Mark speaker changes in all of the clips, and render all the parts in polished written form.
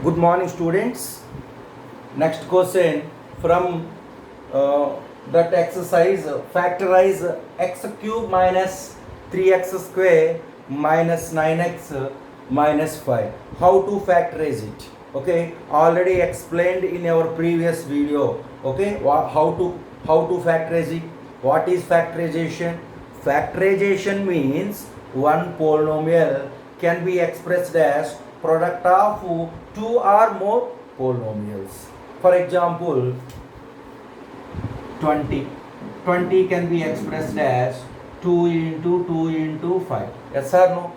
Speaker 1: Good morning, students. Next question from that exercise: factorize x cube minus 3x square minus 9x minus 5. How to factorize it? Okay, already explained in our previous video. Okay, how to factorize it? What is factorization? Factorization means one polynomial can be expressed as product of two or more polynomials. For example, 20. 20 can be expressed as 2 into 2 into 5. Yes or no?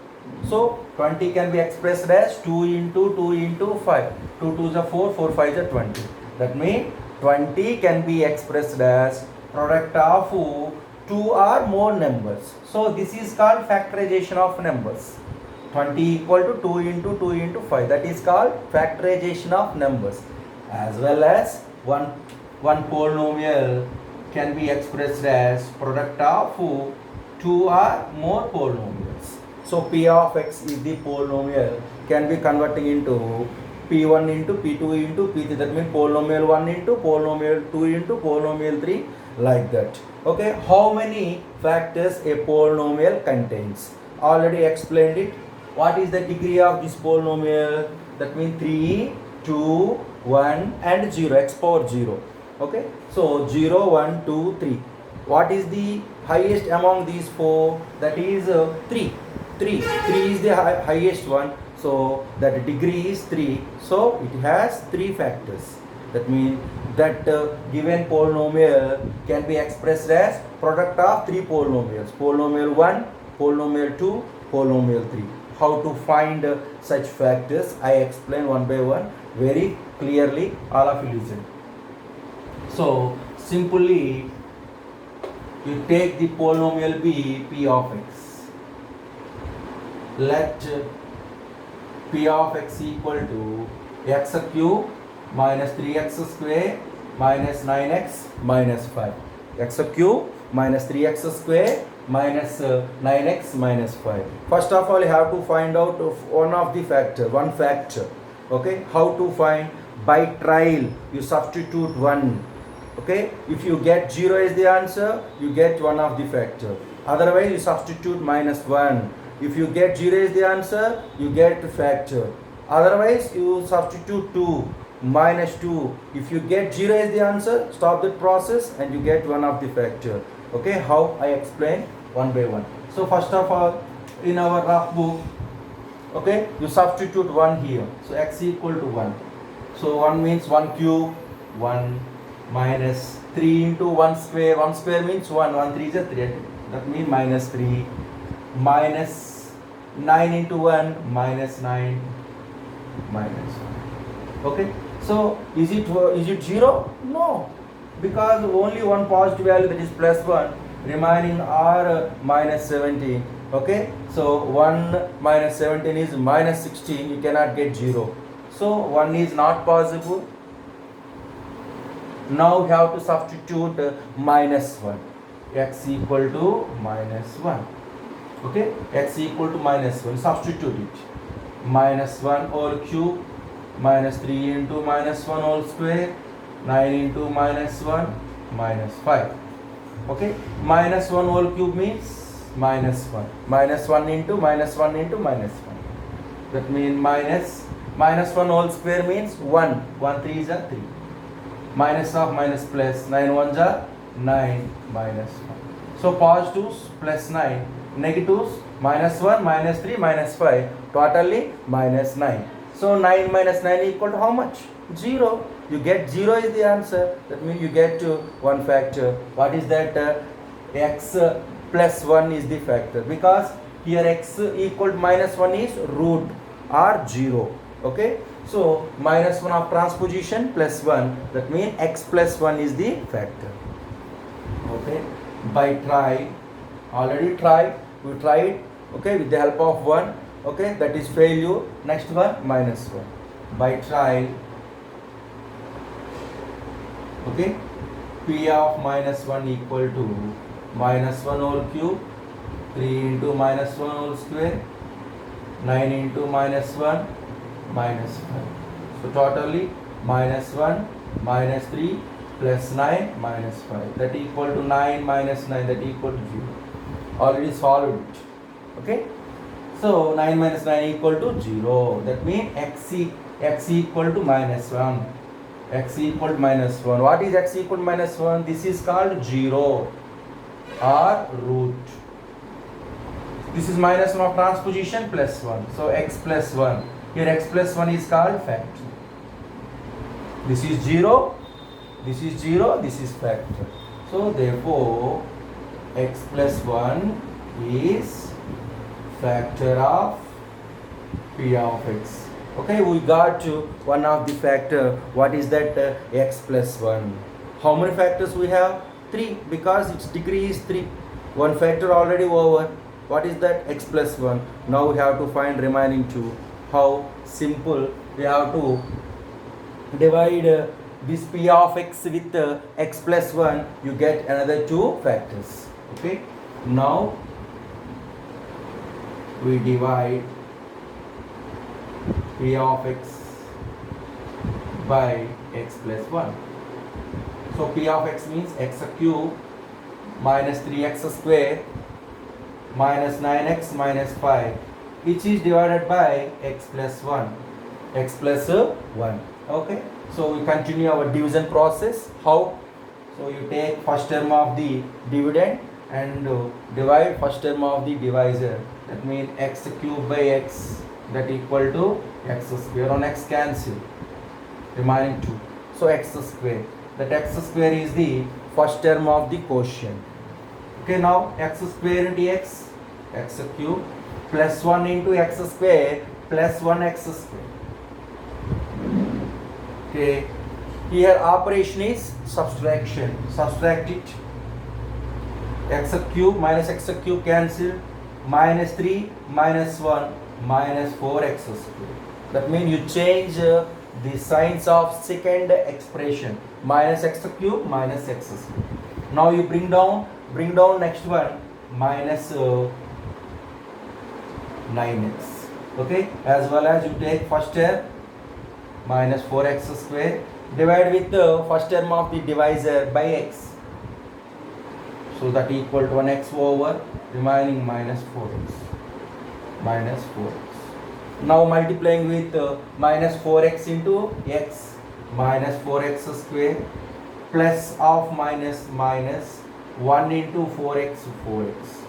Speaker 1: So 20 can be expressed as 2 into 2 into 5. 2 2 is a 4, 4 5 is a 20. That means 20 can be expressed as product of two or more numbers. So this is called factorization of numbers. 20 equal to 2 into 2 into 5. That is called factorization of numbers. As well as one polynomial can be expressed as product of two or more polynomials. So p of x is the polynomial can be converting into p1 into p2 into p3. That means polynomial 1 into polynomial 2 into polynomial 3, like that. Okay, how many factors a polynomial contains? Already explained it. What is the degree of this polynomial? That means 3, 2, 1 and 0, x power 0. Okay, so 0, 1, 2, 3. What is the highest among these four? That is 3. 3 is the highest one. So that degree is 3. So it has 3 factors. That means that given polynomial can be expressed as product of 3 polynomials. Polynomial 1, polynomial 2, polynomial 3. How to find such factors, I explain one by one very clearly. All of you listen. So simply you take the polynomial p of x. Let p of x equal to x cube minus 3x square minus 9x minus 5. X cube minus 3x square minus 9x minus 5. First of all, you have to find out one factor. Okay, how to find? By trial, you substitute 1. Okay, if you get 0 as the answer, you get one of the factor. Otherwise, you substitute minus 1. If you get 0 as the answer, you get factor. Otherwise, you substitute 2, minus 2. If you get 0 as the answer, stop the process and you get one of the factor. Okay, how I explain one by one. So first of all, in our rough book, okay, you substitute 1 here. So x equal to 1. So 1 means 1 cube, 1 minus 3 into 1 square. 1 square means 1. 1 3 is a 3. That means minus 3. Minus 9 into 1, minus 9, minus 1. Okay. So is it 0? No. Because only one positive value, that is plus 1. Remaining are minus 17. Okay. So 1 minus 17 is minus 16. You cannot get 0. So 1 is not possible. Now we have to substitute minus 1. X equal to minus 1. Okay, x equal to minus 1. Substitute it. Minus 1 whole cube minus 3 into minus 1 whole square, 9 into minus 1 minus 5. Okay, minus 1 whole cube means minus 1. Minus 1 into minus 1 into minus 1. That means minus 1 whole square means 1. 1 3 is a 3. Minus of minus plus, 9 ones are 9 minus 1. So positives plus 9, negatives minus 1, minus 3, minus 5, totally minus 9. So 9 minus 9 equal to how much? 0. You get 0 is the answer. That means you get one factor. What is that? X plus 1 is the factor, because here x equal to minus 1 is root or 0. Okay. So minus 1 of transposition plus 1. That means x plus 1 is the factor. Okay. By try, already tried, we tried. Okay, with the help of 1. Okay, that is failure. Next one, minus 1. By trial. Okay, p of minus 1 equal to minus 1 whole cube, 3 into minus 1 whole square, 9 into minus 1 minus 5. So totally minus 1, minus 3, plus 9, minus 5. That equal to 9 minus 9, that equal to 0. Already solved it. Okay. So 9 minus 9 equal to 0. That means x equal to minus 1. X equal to minus 1. What is x equal to minus 1? This is called 0 or root. This is minus 1 of transposition plus 1. So x plus 1. Here x plus 1 is called factor. This is 0. This is 0. This is factor. So therefore x plus 1 is factor of p of x. Okay, we got to one of the factor. What is that? X plus 1. How many factors we have? 3, because its degree is 3. One factor already over. What is that? X plus 1. Now we have to find remaining 2. How simple. We have to divide this p of x with x plus 1. You get another 2 factors. Okay. Now we divide p of x by x plus 1. So p of x means x cube minus 3x square minus 9x minus 5, which is divided by x plus 1. X plus 1. Okay. So we continue our division process. How? So you take first term of the dividend and divide first term of the divisor. That means x cube by x, that equal to x square. On x cancel, remaining 2. So x square. That x square is the first term of the quotient. Okay, now x square into x cube plus 1 into x square plus 1x square. Okay, here operation is subtraction. Subtract it. X cube minus x cube cancel. Minus 3 minus 1 minus 4x square. That means you change the signs of second expression. Minus x cube minus x square. Now you bring down next one, minus 9x. Okay, as well as you take first term minus 4x square, divide with the first term of the divisor by x. So that equal to 1x over remaining minus 4x. Minus 4x. Now multiplying with minus 4x into x, minus 4x square, plus of minus 1 into 4x, 4x.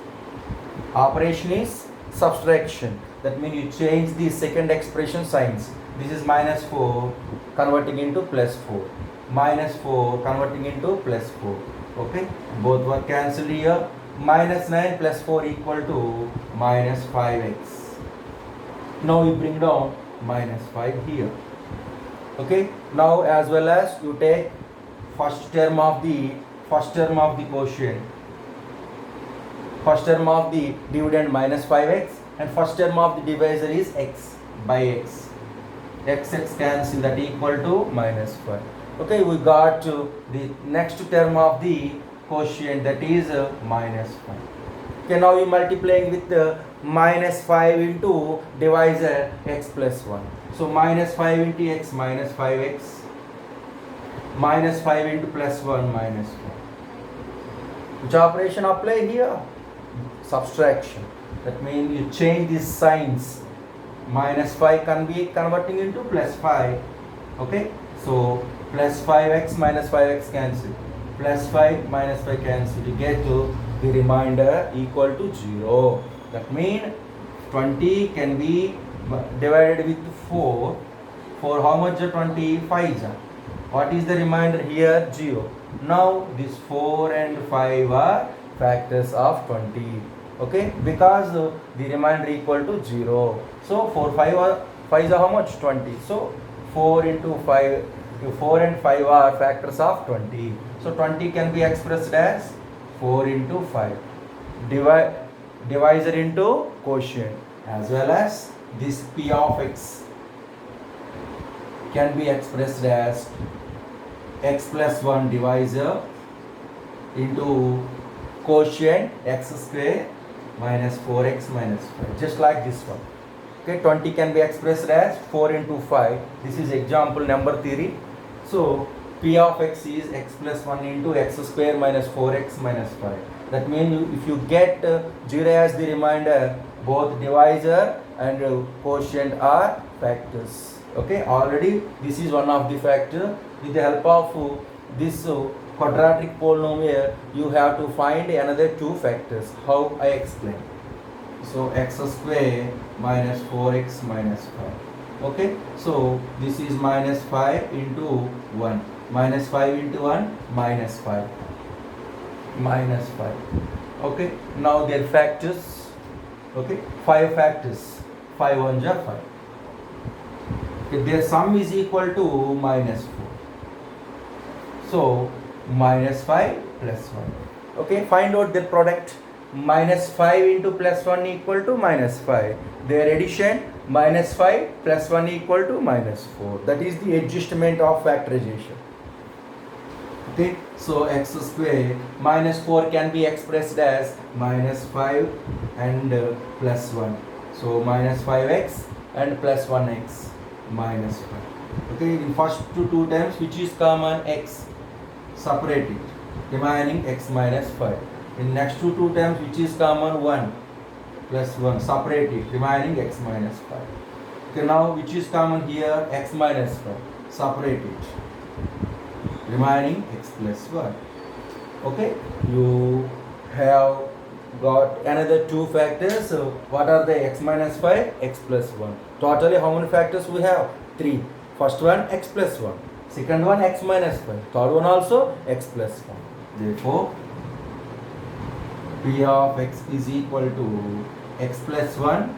Speaker 1: Operation is subtraction. That means you change the second expression signs. This is minus 4 converting into plus 4. Minus 4 converting into plus 4. Okay, both were cancelled here. Minus 9 plus 4 equal to minus 5x. Now we bring down minus 5 here. Okay, now as well as you take first term of the quotient, first term of the dividend minus 5x, and first term of the divisor is x by x. X cancel, that equal to minus 5. Okay, we got the next term of the quotient, that is minus 5. Okay, now you multiplying with minus 5 into divisor x plus 1. So minus 5 into x minus 5x, minus 5 into plus 1 minus 1. Which operation apply here? Subtraction. That means you change these signs. Minus 5 can be converting into plus 5. Okay, so plus 5x minus 5x cancel, plus 5 minus 5 cancel, you get to the remainder equal to 0. That means 20 can be divided with 4. For how much? 25. What is the remainder here? 0. Now these 4 and 5 are factors of 20. Okay, because the remainder equal to 0. So 4 5 is how much? 20. So 4 into 5, 4 and 5 are factors of 20. So 20 can be expressed as 4 into 5. Divisor into quotient, as well as this p of x can be expressed as x plus 1 divisor into quotient x square minus 4x minus 5, just like this one. Okay, 20 can be expressed as 4 into 5. This is example number 3. So P of x is x plus 1 into x square minus 4x minus 5. That means if you get 0 as the remainder, both divisor and quotient are factors. Okay, already this is one of the factor. With the help of this quadratic polynomial, you have to find another two factors. How I explain? So x square minus 4x minus 5. Okay, so this is minus 5 into 1. Minus 5 into 1, minus 5. Minus 5. Okay, now their factors. Okay, 5 factors. 5 1s are 5. Okay, their sum is equal to minus 4. So minus 5 plus 1. Okay, find out their product. Minus 5 into plus 1 equal to minus 5. Their addition, minus 5 plus 1 equal to minus 4. That is the adjustment of factorization. Okay, so x square minus 4 can be expressed as minus 5 and plus 1. So minus 5x and plus 1x minus 5. Okay, in first two terms, which is common, x, separate it, remaining x minus 5. In next two terms, which is common, 1 plus 1, separate it, remaining x minus 5. Okay, now which is common here, x minus 5, separate it, remaining x plus 1. Okay, you have got another two factors. So what are the x minus 5, x plus 1? Totally how many factors we have? 3. First one x plus 1, second one x minus 5, third one also x plus 1. Therefore P of x is equal to x plus 1.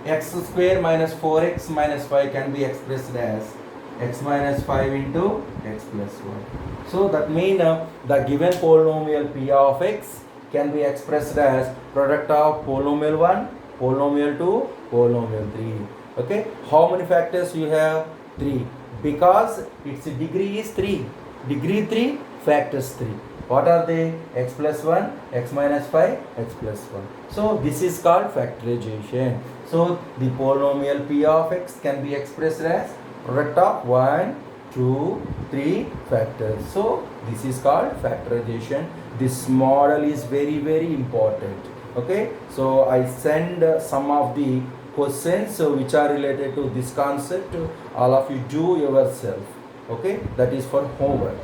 Speaker 1: X square minus 4x minus 5 can be expressed as x minus 5 into x plus 1. So that means the given polynomial P of x can be expressed as product of polynomial 1, polynomial 2, polynomial 3. Okay, how many factors you have? 3. Because its degree is 3. Degree 3, factors 3. What are they? X plus 1, x minus 5, x plus 1. So this is called factorization. So the polynomial P of x can be expressed as product of 1, 2, 3 factors. So this is called factorization. This model is very, very important. Okay, so I send some of the questions which are related to this concept. All of you do yourself. Okay, that is for homework.